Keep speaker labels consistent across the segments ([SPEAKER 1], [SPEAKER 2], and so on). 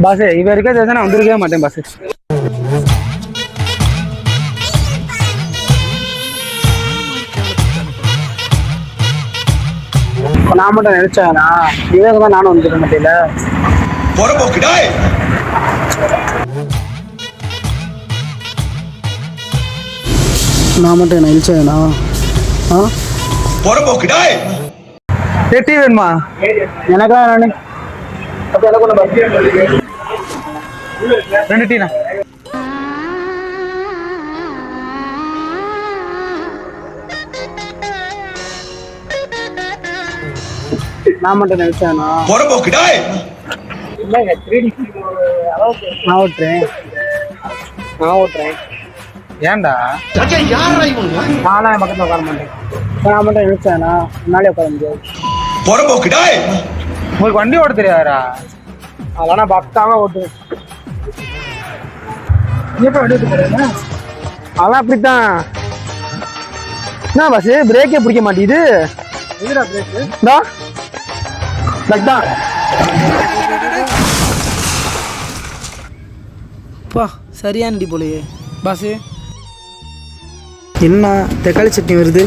[SPEAKER 1] Pass இவ இருக்க தெரிஞ்சா நான் வந்திருக்கவே மாட்டேன் பாஸ். நான் மட்டும் நினைச்சேனா விவேக தான் நானும் வந்துருக்க மாட்டேல. நான் மட்டும் நினைச்சேனா டீ வேணுமா எனக்கா? நானு ரெண்டு டீனா? நான் மட்டும் நினைச்சேனா நான் ஓட்டுறேன். ஏன்டா நானா என் பக்கத்துல உட்கார மாட்டேன். நான் மட்டும் நினைச்சேனா முன்னாலே உட்கார முடியாது. உங்களுக்கு வண்டி ஓட்ட தெரியாதா? அதெல்லாம் நான் பக்காம ஓட்டுவேன். வண்டி ஓட்ட தெரியாது அதான் அப்படித்தான். என்ன பஸ் பிரேக்கே பிடிக்க மாட்டேங்குது.
[SPEAKER 2] பா சரியானடி போலையே பாஸு.
[SPEAKER 1] என்ன தக்காளி சட்னி வருது?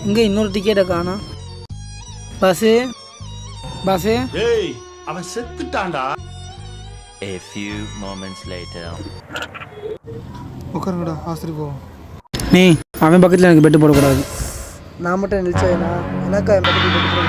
[SPEAKER 2] இங்கே இன்னொரு டிக்கெட்டை காணோம் பாஸு. பாஸு
[SPEAKER 3] அவன் செத்துட்டான்டா.
[SPEAKER 4] A few moments later.
[SPEAKER 1] உட்காருங்கடா ஆஸ்திரி போவோம்.
[SPEAKER 2] நீ அவன் பக்கத்தில் எனக்கு பெட்டு போடக்கூடாது.
[SPEAKER 1] நான் மட்டும் நினைச்சேனா எனக்கா என் பக்கத்தில் பெட்டு போட.